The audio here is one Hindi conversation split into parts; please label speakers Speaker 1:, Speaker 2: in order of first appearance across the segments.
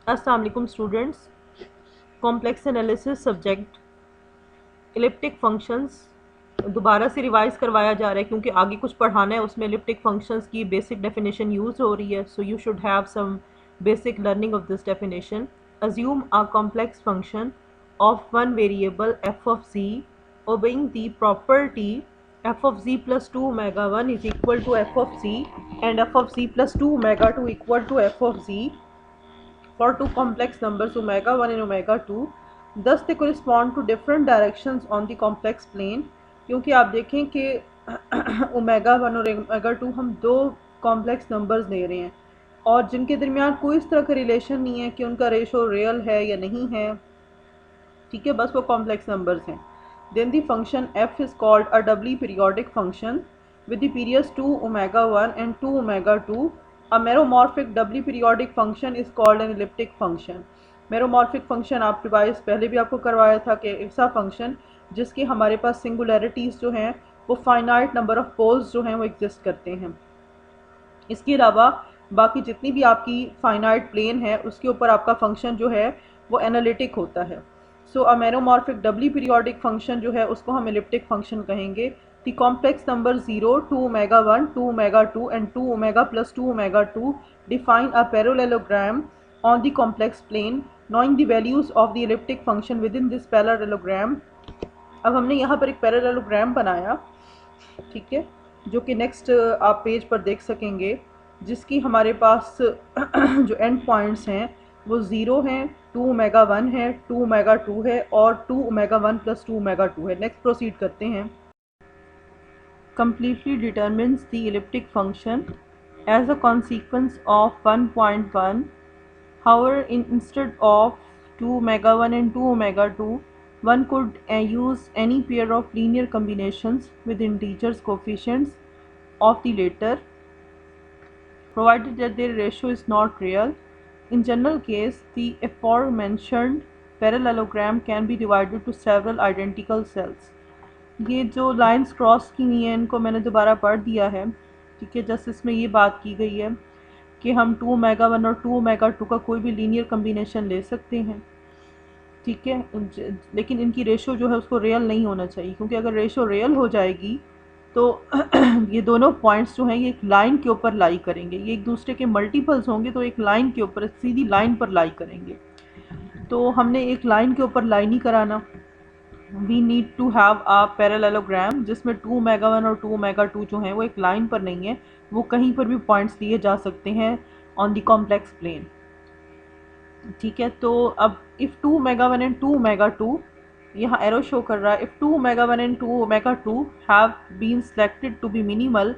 Speaker 1: अस्सलाम वालेकुम students. Complex analysis subject elliptic functions दोबारा से रिवाइज करवाया जा रहा है क्योंकि आगे कुछ पढ़ाना है, उसमें इलिप्टिक फंक्शंस की बेसिक डेफिनेशन यूज हो रही है, so you should have some basic learning of this definition. Assume a complex function of one variable f of z obeying the property f of z plus 2 omega 1 is equal to f of z and f of z plus 2 omega 2 equal to f of z for two complex numbers omega 1 and omega 2. Thus they correspond to different directions on the complex plane. क्योंकि आप देखें कि ओमेगा 1 और ओमेगा 2 हम दो कॉम्प्लेक्स नंबर्स ले रहे हैं और जिनके दरमियान कोई इस तरह का रिलेशन नहीं है कि उनका रेशो रियल है या नहीं है, ठीक है, बस वो कॉम्प्लेक्स नंबर्स हैं. Then the function f is called a doubly periodic function with the periods 2 omega 1 and 2 omega 2. A meromorphic doubly periodic function is called an elliptic function. meromorphic function आप रिवाइज पहले भी आपको करवाया था कि ऐसा फंक्शन जिसके हमारे पास सिंगुलरिटीज़ जो हैं वो फाइनाइट नंबर ऑफ पोल्स जो हैं वो एग्जिस्ट करते हैं. इसके अलावा बाकी जितनी भी आपकी फाइनाइट प्लेन है उसके ऊपर आपका फंक्शन जो है वो एनालिटिक होता है. सो अ मैरोमॉर्फिक डबली पीरियोडिक फंक्शन जो है उसको हम एलिप्टिक फंक्शन कहेंगे. The complex number 0, 2 omega 1, 2 omega 2 and 2 omega plus 2 omega 2 define a parallelogram on the complex plane. Knowing the values of the elliptic function within this parallelogram, अब हमने यहाँ पर एक पैरेललोग्राम बनाया, ठीक है, जो कि नेक्स्ट आप पेज पर देख सकेंगे, जिसकी हमारे पास जो एंड पॉइंट्स हैं वो 0 हैं, 2 ओमेगा 1 है, 2 ओमेगा 2 है और 2 ओमेगा 1 प्लस 2 ओमेगा 2 है. नेक्स्ट प्रोसीड करते हैं. completely determines the elliptic function as a consequence of 1.1. However, instead of 2 omega 1 and 2 omega 2, one could use any pair of linear combinations with integers coefficients of the latter, provided that their ratio is not real. In general case, the aforementioned parallelogram can be divided to several identical cells. ये जो लाइंस क्रॉस की हुई हैं इनको मैंने दोबारा पढ़ दिया है, ठीक है. जस्ट इसमें ये बात की गई है कि हम 2 ओमेगा 1 और 2 ओमेगा 2 का कोई भी लीनियर कम्बिनेशन ले सकते हैं, ठीक है, लेकिन इनकी रेशो जो है उसको रियल नहीं होना चाहिए, क्योंकि अगर रेशो रियल हो जाएगी तो ये दोनों पॉइंट्स जो हैं ये एक लाइन के ऊपर लाई करेंगे, ये एक दूसरे के मल्टीपल्स होंगे तो एक लाइन के ऊपर सीधी लाइन पर लाई करेंगे. तो हमने एक लाइन के ऊपर लाई नहीं कराना. We need to have a parallelogram जिसमें 2 ओमेगा 1 और 2 ओमेगा 2 जो हैं वो एक लाइन पर नहीं है, वो कहीं पर भी पॉइंट्स लिए जा सकते हैं ऑन द कॉम्प्लेक्स प्लेन, ठीक है. तो अब इफ़ 2 ओमेगा 1 एंड 2 ओमेगा 2, यहाँ एरो शो कर रहा है, if 2 omega 1 and 2 omega 2 have been selected to be minimal,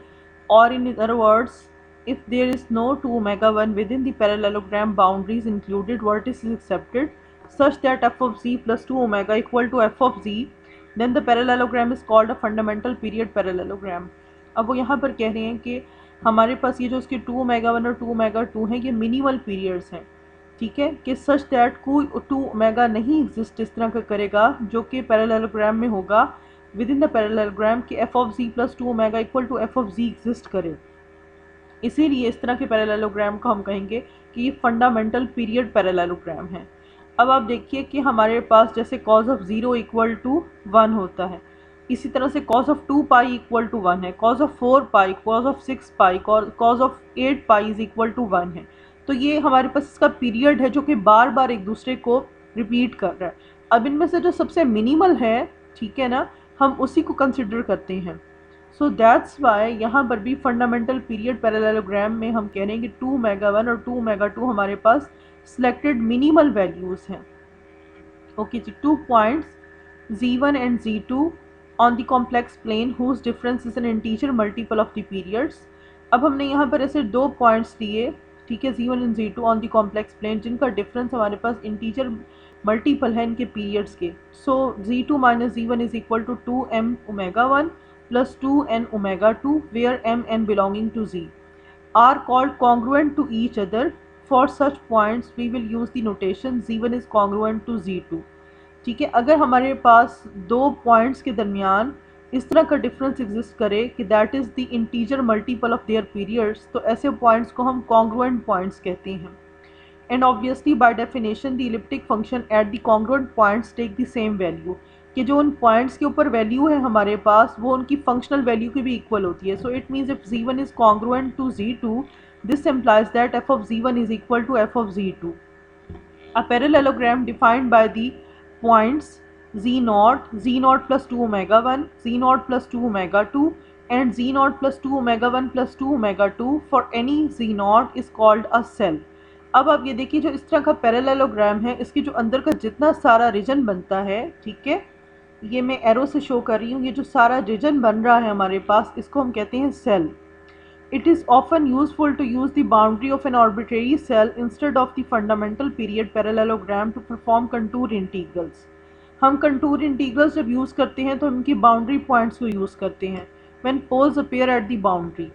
Speaker 1: और in other words, if there is no 2 omega 1 within the parallelogram boundaries included vertices accepted such that f of z plus 2 omega equal to f of z, then the parallelogram is called a fundamental period parallelogram. अब वो यहाँ पर कह रहे हैं कि हमारे पास ये जो उसके 2 ओमेगा 1 और 2 ओमेगा 2 हैं ये मिनिमल पीरियड्स हैं, ठीक है, कि सच दैट कोई 2 ओमेगा नहीं एग्जिस्ट इस तरह का करेगा जो कि पैरेललोग्राम में होगा विद इन द पैरेललोग्राम कि f of z plus 2 omega equal to f of z exist करे. इसीलिए इस तरह के पैरेललोग्राम को हम कहेंगे कि ये फंडामेंटल पीरियड पैरेललोग्राम है. अब आप देखिए कि हमारे पास जैसे कॉज ऑफ 0 इक्वल टू 1 होता है, इसी तरह से cos of 2 pi equal to 1 है, cos of 4 pi, cos of 6 pi, cos of 8 pi is equal to 1 है. तो ये हमारे पास इसका पीरियड है जो कि बार बार एक दूसरे को रिपीट कर रहा है. अब इनमें से जो सबसे मिनिमल है, ठीक है ना, हम उसी को कंसिडर करते हैं. सो दैट्स वाई यहाँ पर भी फंडामेंटल पीरियड पैरेललोग्राम में हम कह रहे हैं कि 2 ओमेगा 1 और 2 ओमेगा 2 हमारे पास सिलेक्टेड मिनिमल वैल्यूज़ हैं. ओके जी, 2 points z1 and z2 on the complex plane whose difference is an integer multiple of the periods. अब हमने यहाँ पर ऐसे दो पॉइंट्स लिए, ठीक है, z1 and z2 on the complex plane जिनका डिफरेंस हमारे पास इंटीजर मल्टीपल है इनके पीरियड्स के. So z2 minus z1 is equal to 2m omega 1 plus 2n omega 2 where m n belonging to z are called congruent to each other. For such points we will use the notation z1 is congruent to z2, ठीक है. अगर हमारे पास दो पॉइंट्स के दरमियान इस तरह का डिफरेंस एग्जिस्ट करे कि that is the integer multiple of their periods, तो ऐसे पॉइंट्स को हम कॉन्ग्रुएंट पॉइंट्स कहते हैं. And obviously by definition the elliptic function at the congruent points take the same value, कि जो उन पॉइंट्स के ऊपर वैल्यू है हमारे पास वो उनकी फंक्शनल वैल्यू की भी इक्वल होती है. So it means if z1 is congruent to z2, this implies that f of z1 is equal to f of z2. A parallelogram defined by the points z0 plus 2 omega 1, z0 plus 2 omega 2 and z0 plus 2 omega 1 plus 2 omega 2 for any z0 is called a cell. अब आप ये देखिए जो इस तरह का पैरेललोग्राम है, इसके जो अंदर का जितना सारा रीजन बनता है, ठीक है, ये मैं एरो से शो कर रही हूँ, ये जो सारा रीजन बन रहा है हमारे पास, इसको हम कहते हैं cell. It is often useful to use the boundary of an arbitrary cell instead of the fundamental period parallelogram to perform contour integrals. हम contour integrals जब यूज़ करते हैं तो हम इनकी boundary points को यूज़ करते हैं when poles appear at the boundary.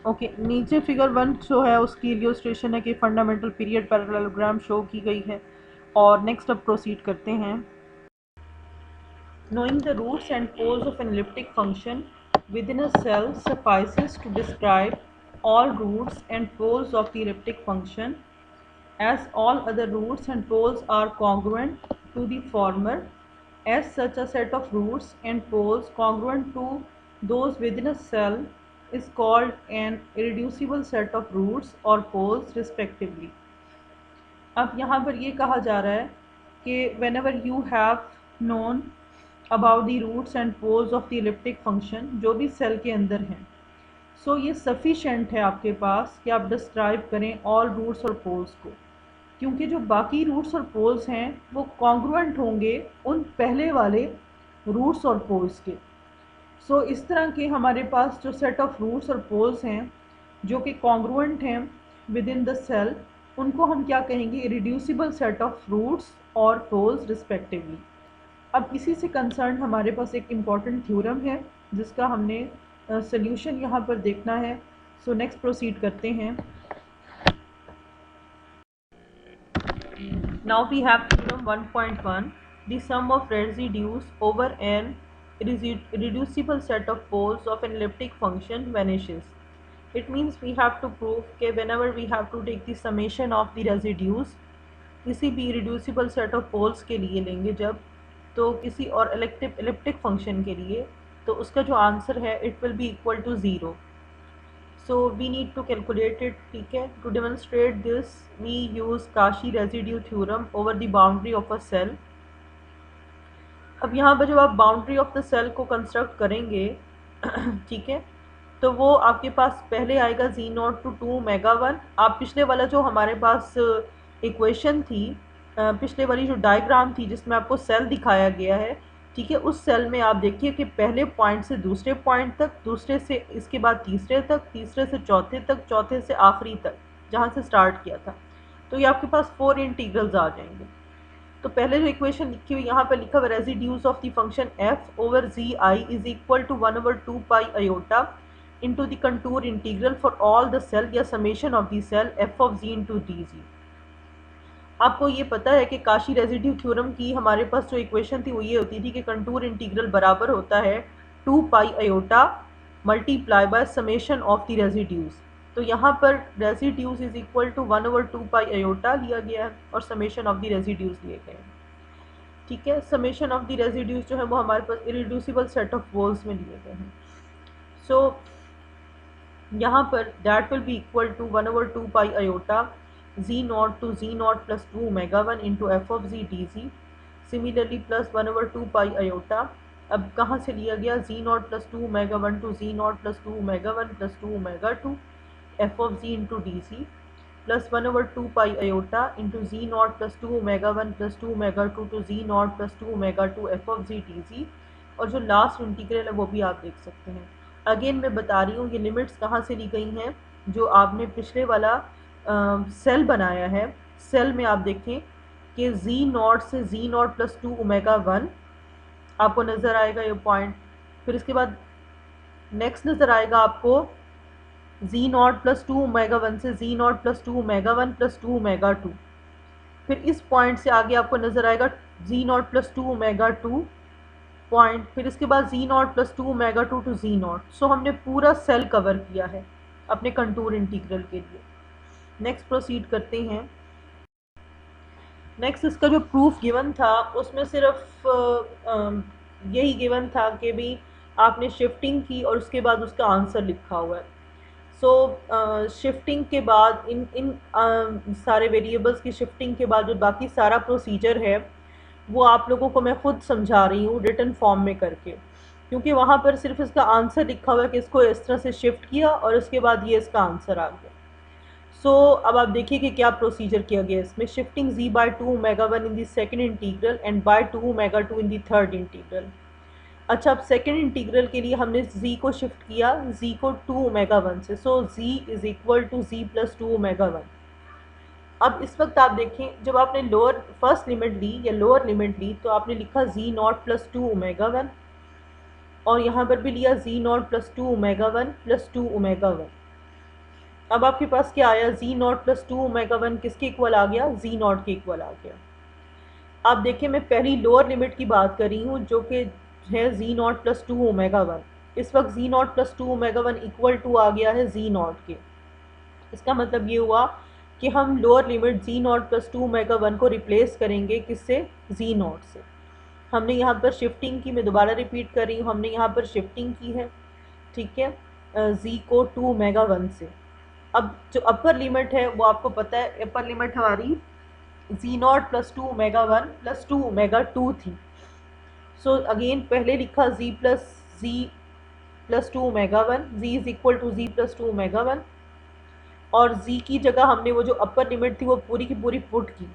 Speaker 1: Okay नीचे फिगर 1 जो है उसकी इलियोस्ट्रेशन है कि फंडामेंटल पीरियड पैरेललोग्राम शो की गई है. और नेक्स्ट अब प्रोसीड करते हैं. Knowing the roots and poles of an elliptic function within a cell suffices to describe all roots and poles of the elliptic function, as all other roots and poles are congruent to the former. As such, a set of roots and poles congruent to those within a cell is called an irreducible set of roots or poles respectively. अब यहाँ पर ये कहा जा रहा है कि whenever you have known about the roots and poles of the elliptic function, जो भी सेल के अंदर हैं, सो ये सफिशेंट है आपके पास कि आप डिस्क्राइब करें ऑल रूट्स और पोल्स को, क्योंकि जो बाकी रूट्स और पोल्स हैं वो कॉन्ग्रुएंट होंगे उन पहले वाले रूट्स और पोल्स के. सो इस तरह के हमारे पास जो सेट ऑफ रूट्स और पोल्स हैं जो कि कॉन्ग्रुएंट हैं विद इन द सेल, उनको हम क्या कहेंगे, इरिड्यूसिबल सेट ऑफ रूट्स और पोल्स रिस्पेक्टिवली. अब इसी से कंसर्न हमारे पास एक इम्पॉर्टेंट थ्योरम है जिसका हमने सोल्यूशन यहाँ पर देखना है. सो नेक्स्ट प्रोसीड करते हैं. Now we have theorem 1.1. The sum of residues over an irreducible set of poles of an elliptic function vanishes. It means we have to prove कि whenever we have to take the summation of the residues किसी भी irreducible set of poles के लिए लेंगे जब, तो किसी और elliptic फंक्शन के लिए, तो उसका जो आंसर है it will be equal to 0. So we need to calculate it. ठीक है, to demonstrate this we use Cauchy residue theorem over the boundary of a cell. अब यहाँ पर जब आप बाउंड्री ऑफ द सेल को कंस्ट्रक्ट करेंगे ठीक है, तो वो आपके पास पहले आएगा z0 टू 2 omega 1. आप पिछले वाला जो हमारे पास इक्वेशन थी, पिछले वाली जो डायग्राम थी जिसमें आपको सेल दिखाया गया है, ठीक है, उस सेल में आप देखिए कि पहले पॉइंट से दूसरे पॉइंट तक, दूसरे से इसके बाद तीसरे तक, तीसरे से चौथे तक, चौथे से आखिरी तक जहाँ से स्टार्ट किया था, तो ये आपके पास 4 इंटीग्रल्स आ जाएंगे. तो पहले जो इक्वेशन लिखी हुई यहाँ पर लिखा हुआ residues of the function f over zi is equal to 1/2 pi iota into the contour integral for all the cell या summation of the cell f of z into dz. आपको ये पता है कि काशी रेजिड्यू थ्योरम की हमारे पास जो इक्वेशन थी वो ये होती थी कि कंटूर इंटीग्रल बराबर होता है 2 pi iota multiply by summation of the residues. तो यहाँ पर residues is equal to 1/2 pi iota लिया गया है और समेशन ऑफ द रेजिड्यूज लिए गए हैं. ठीक है, समेशन ऑफ द रेजिड्यूज जो है वो हमारे पास इरिड्यूसिबल सेट ऑफ पोल्स में लिए गए हैं. सो यहाँ पर that will be equal to 1/2 pi iota z0 to z0 plus 2 omega 1 into f of z dz. Similarly plus 1/2 pi iota. अब कहाँ से लिया गया, z0 plus 2 omega 1 to z0 plus 2 omega 1 plus 2 omega 2 f of z into dz plus 1/2 pi iota into z0 plus 2 omega 1 plus 2 omega 2 to z0 plus 2 omega 2 f of z dz. और जो लास्ट इंटीग्रल है वो भी आप देख सकते हैं. अगेन मैं बता रही हूँ ये लिमिट्स कहाँ से ली गई हैं, जो आपने पिछले वाला सेल बनाया है, सेल में आप देखें कि z0 से z0 प्लस 2 ओमेगा 1 आपको नज़र आएगा ये पॉइंट. फिर इसके बाद नेक्स्ट नज़र आएगा आपको z0 प्लस 2 ओमेगा 1 से z0 plus 2 omega 1 plus 2 omega 2. फिर इस पॉइंट से आगे आपको नज़र आएगा z0 प्लस 2 ओमेगा 2 पॉइंट. फिर इसके बाद z0 plus 2 omega 2 to z0. सो हमने पूरा सेल कवर किया है अपने कंटूर इंटीग्रल के लिए. नेक्स्ट प्रोसीड करते हैं. नेक्स्ट इसका जो प्रूफ गिवन था उसमें सिर्फ यही गिवन था कि भी आपने शिफ्टिंग की और उसके बाद उसका आंसर लिखा हुआ है। सो शिफ्टिंग के बाद इन इन सारे वेरिएबल्स की शिफ्टिंग के बाद जो बाकी सारा प्रोसीजर है वो आप लोगों को मैं खुद समझा रही हूँ रिटन फॉर्म में करके, क्योंकि वहाँ पर सिर्फ इसका आंसर लिखा हुआ है कि इसको इस तरह से शिफ्ट किया और उसके बाद ये इसका आंसर आ गया। अब आप देखिए कि क्या प्रोसीजर किया गया इसमें। Shifting z by 2 omega 1 in the second integral and by 2 omega 2 in the third integral. अच्छा, अब सेकंड इंटीग्रल के लिए हमने z को शिफ्ट किया, z को 2 ओमेगा 1 से, so z is equal to z plus 2 omega 1। अब इस वक्त आप देखें, जब आपने लोअर फर्स्ट लिमिट ली या लोअर लिमिट ली तो आपने लिखा z नॉट प्लस 2 ओमेगा 1, और यहाँ पर भी लिया z naught plus 2 omega 1 plus 2 omega 1। अब आपके पास क्या आया, z नॉट प्लस 2 ओमेगा 1 किसके इक्वल आ गया, z नॉट के इक्वल आ गया। आप देखिए मैं पहली लोअर लिमिट की बात कर रही हूँ जो कि है z नॉट प्लस 2 ओमेगा 1। इस वक्त z naught plus 2 omega 1 equal to आ गया है z नॉट के। इसका मतलब ये हुआ कि हम lower limit z naught plus 2 omega 1 को रिप्लेस करेंगे किससे, z नॉट से। हमने यहाँ पर शिफ्टिंग की, मैं दोबारा रिपीट कर रही हूँ, हमने यहाँ पर शिफ्टिंग की है, ठीक है, z को 2 ओमेगा 1 से। अब जो अपर लिमिट है वो आपको पता है, अपर लिमिट हमारी z naught plus 2 omega 1 plus 2 omega 2 थी। सो अगेन पहले लिखा z plus 2 omega 1, z is equal to z plus 2 omega 1, और z की जगह हमने वो जो अपर लिमिट थी वो पूरी की पूरी पुट की,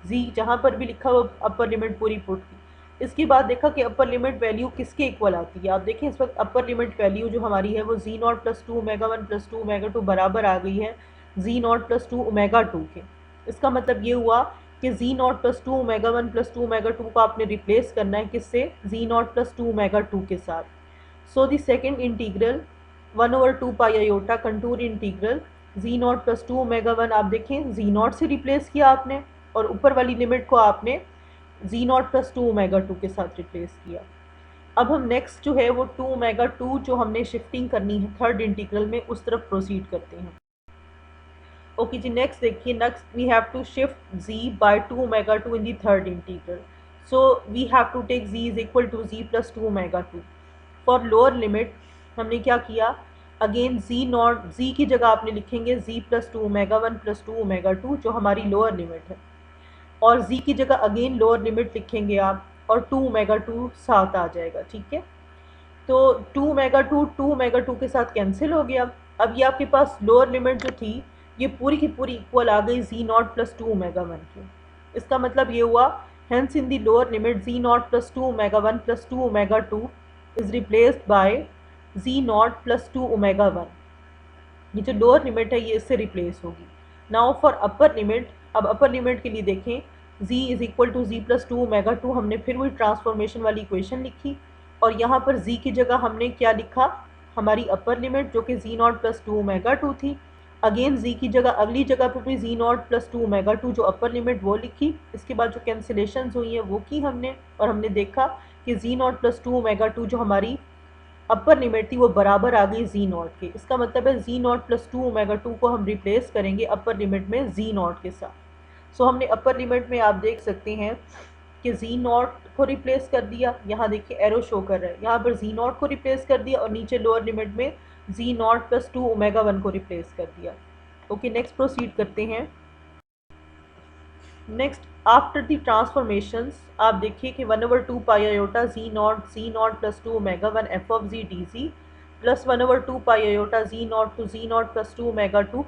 Speaker 1: z जहाँ पर भी लिखा वो अपर लिमिट पूरी पुट की। इसके बाद देखा कि अपर लिमिट वैल्यू किसके इक्वल आती है। आप देखें इस वक्त अपर लिमिट वैल्यू जो हमारी है वो z naught plus 2 omega 1 plus 2 omega 2 बराबर आ गई है z नॉट प्लस 2 ओमेगा 2 के। इसका मतलब ये हुआ कि z naught plus 2 omega 1 plus 2 omega 2 को आपने रिप्लेस करना है किससे, z नॉट प्लस 2 ओमेगा 2 के साथ। So the second integral 1/2 pi iota contour integral z naught plus 2 omega 1, आप देखें z नॉट से रिप्लेस किया आपने और ऊपर वाली लिमिट को आपने z नॉट प्लस 2 ओमेगा 2 के साथ रिप्लेस किया। अब हम नेक्स्ट जो है वो 2 ओमेगा 2 जो हमने शिफ्टिंग करनी है थर्ड इंटीग्रल में उस तरफ प्रोसीड करते हैं। ओके जी, नेक्स्ट देखिए, next we have to shift z by 2 omega 2 in the third integral. So we have to take z is equal to z plus 2 omega 2। For lower limit हमने क्या किया, अगेन z नॉट, z की जगह आपने लिखेंगे z plus 2 omega 1 plus 2 omega 2 जो हमारी लोअर लिमिट है, और z की जगह अगेन लोअर लिमिट लिखेंगे आप, और 2 ओमेगा 2 साथ आ जाएगा, ठीक है। तो 2 ओमेगा 2 के साथ कैंसिल हो गया। अब ये आपके पास लोअर लिमिट जो थी ये पूरी की पूरी इक्वल आ गई z नॉट प्लस 2 ओमेगा 1 के। इसका मतलब ये हुआ, hence in the lower limit z naught plus 2 omega 1 plus 2 omega 2 is replaced by z naught plus 2 omega 1। ये जो लोअर लिमिट है ये इससे रिप्लेस होगी। नाउ फॉर अपर लिमिट, अब अपर लिमिट के लिए देखें, z is equal to z plus 2 omega 2, हमने फिर वही ट्रांसफॉर्मेशन वाली इक्वेशन लिखी, और यहाँ पर z की जगह हमने क्या लिखा, हमारी अपर लिमिट जो कि z नॉट प्लस 2 ओमेगा 2 थी। अगेन z की जगह अगली जगह पर भी z नॉट प्लस 2 ओमेगा 2 जो अपर लिमिट वो लिखी। इसके बाद जो कैंसिलेशन हुई हैं वो की हमने, और हमने देखा कि z नॉट प्लस 2 ओमेगा 2 जो हमारी अपर लिमिट थी वो बराबर आ गई z नॉट के। इसका मतलब है z नॉट प्लस 2 ओमेगा 2 को हम रिप्लेस करेंगे अपर लिमिट में z नॉट के साथ। सो हमने अपर लिमिट में आप देख सकते हैं कि z नॉट को रिप्लेस कर दिया, यहाँ देखिए एरो शो कर रहा है, यहाँ पर z नॉट को रिप्लेस कर दिया और नीचे लोअर लिमिट में z नॉट प्लस 2 ओमेगा 1 को रिप्लेस कर दिया। ओके, नेक्स्ट प्रोसीड करते हैं। नेक्स्ट आफ्टर द ट्रांसफॉर्मेशंस आप देखिए कि 1/2 pi iota z naught plus 2 omega 1 f of z d z plus 1/2 pi iota z naught to z naught plus 2 omega 2।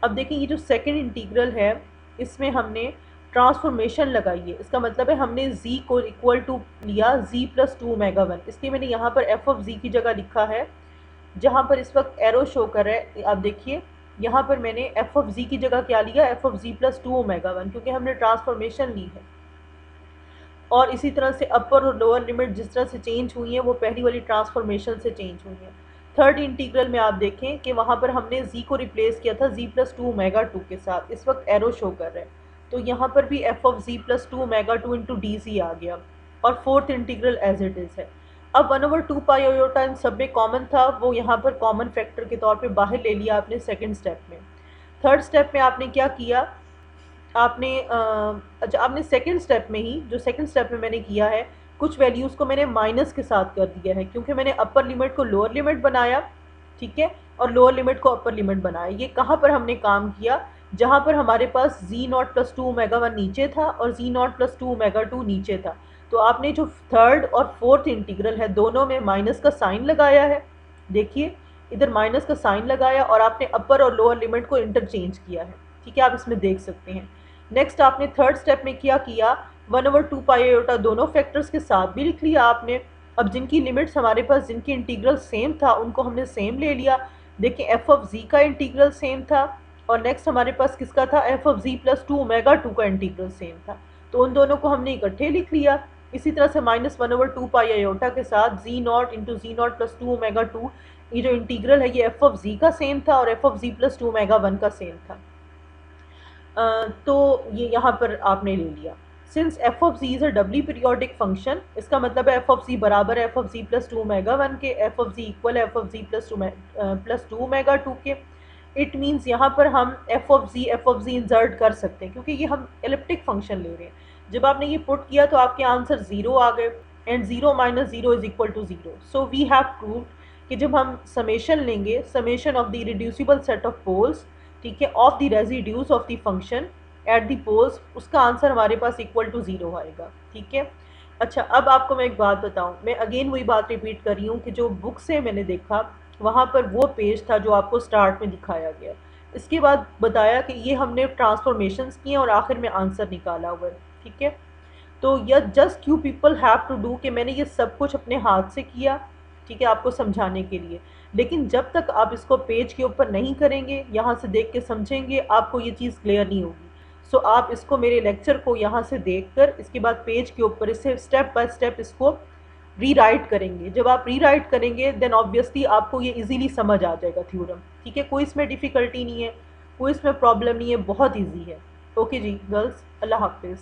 Speaker 1: अब देखिए ये जो सेकेंड इंटीग्रल है इसमें हमने ट्रांसफॉर्मेशन लगाई है। इसका मतलब है हमने z को इक्वल टू लिया z प्लस 2 ओमेगा 1, इसलिए मैंने यहाँ पर एफ ऑफ z की जगह लिखा है, जहाँ पर इस वक्त एरो शो कर रहा है आप देखिए, यहाँ पर मैंने एफ ऑफ z की जगह क्या लिया, F of z plus 2 omega 1, क्योंकि हमने ट्रांसफॉर्मेशन ली है। और इसी तरह से अपर और लोअर लिमिट जिस तरह से चेंज हुई है वो पहली वाली ट्रांसफॉर्मेशन से चेंज हुई है। थर्ड इंटीग्रल में आप देखें कि वहाँ पर हमने z को रिप्लेस किया था z प्लस 2 ओमेगा 2 के साथ, इस वक्त एरो शो कर रहे हैं, तो यहाँ पर भी f of z plus 2 omega 2 into d g आ गया, और fourth integral as it is है। अब 1/2 पाई आयोटा इन सब में कॉमन था, वो यहाँ पर कॉमन फैक्टर के तौर पे बाहर ले लिया आपने सेकंड स्टेप में। थर्ड स्टेप में आपने क्या किया, आपने अच्छा आपने सेकंड स्टेप में ही, जो सेकंड स्टेप में मैंने किया है, कुछ वैल्यूज़ को मैंने माइनस के साथ कर दिया है, क्योंकि मैंने अपर लिमिट को लोअर लिमिट बनाया, ठीक है, और लोअर लिमिट को अपर लिमिट बनाया। ये कहाँ पर हमने काम किया, जहाँ पर हमारे पास g naught plus two omega one नीचे था और g naught plus two omega two नीचे था। तो आपने जो थर्ड और फोर्थ इंटीग्रल है दोनों में माइनस का साइन लगाया है, देखिए इधर माइनस का साइन लगाया और आपने अपर और लोअर लिमिट को इंटरचेंज किया है, ठीक है, आप इसमें देख सकते हैं। नेक्स्ट आपने थर्ड स्टेप में क्या किया, 1/2 पाई आयोटा दोनों फैक्टर्स के साथ भी लिख लिया आपने। अब जिनकी लिमिट्स हमारे पास, जिनकी इंटीग्रल सेम था, उनको हमने सेम ले लिया। देखिए एफ ऑफ जी का इंटीग्रल सेम था और नेक्स्ट हमारे पास किसका था, f of ji plus two omega two का इंटीग्रल सेम था, तो उन दोनों को हमने इकट्ठे लिख लिया। इसी तरह से -1/2 पाई आयोटा के साथ g naught into g naught plus two omega two, ये जो इंटीग्रल है ये एफ ऑफ जी का सेम था और f of ji plus two omega one का सेम था। तो ये यहाँ पर आपने ले लिया। Since f of g is a doubly periodic function, इसका मतलब है एफ ऑफ जी बराबर है f of ji plus two omega one के, एफ ऑफ जी इक्वल है f of ji plus two omega two के। इट मीन्स यहाँ पर हम एफ ऑफ जी इंसर्ट कर सकते हैं, क्योंकि ये हम एलिप्टिक फंक्शन ले रहे हैं। जब आपने ये पुट किया तो आपके आंसर ज़ीरो आ गए, and zero minus zero is equal to zero. So we have proved कि जब हम समेशन लेंगे, summation of the reducible set of poles, ठीक है, of the residues of the function at the poles, उसका आंसर हमारे पास इक्वल टू ज़ीरो आएगा, ठीक है। अच्छा अब आपको मैं एक बात बताऊं, मैं अगेन वही बात रिपीट कर रही हूँ कि जो बुक से मैंने देखा वहाँ पर वो पेज था जो आपको स्टार्ट में दिखाया गया, इसके बाद बताया कि ये हमने ट्रांसफॉर्मेशंस किए और आखिर में आंसर निकाला हुआ है, ठीक है। तो यह just you people have to do कि मैंने ये सब कुछ अपने हाथ से किया, ठीक है, आपको समझाने के लिए। लेकिन जब तक आप इसको पेज के ऊपर नहीं करेंगे, यहाँ से देख के समझेंगे, आपको ये चीज़ क्लियर नहीं होगी। सो आप इसको, मेरे लेक्चर को यहाँ से देखकर इसके बाद पेज के ऊपर इसे स्टेप बाय स्टेप इसको रीराइट करेंगे। जब आप रीराइट करेंगे देन ऑब्वियसली आपको ये इजीली समझ आ जाएगा थ्योरम, ठीक है, कोई इसमें डिफ़िकल्टी नहीं है, कोई इसमें प्रॉब्लम नहीं है, बहुत ईजी है। ओके जी गर्ल्स, अल्लाह हाफिज़।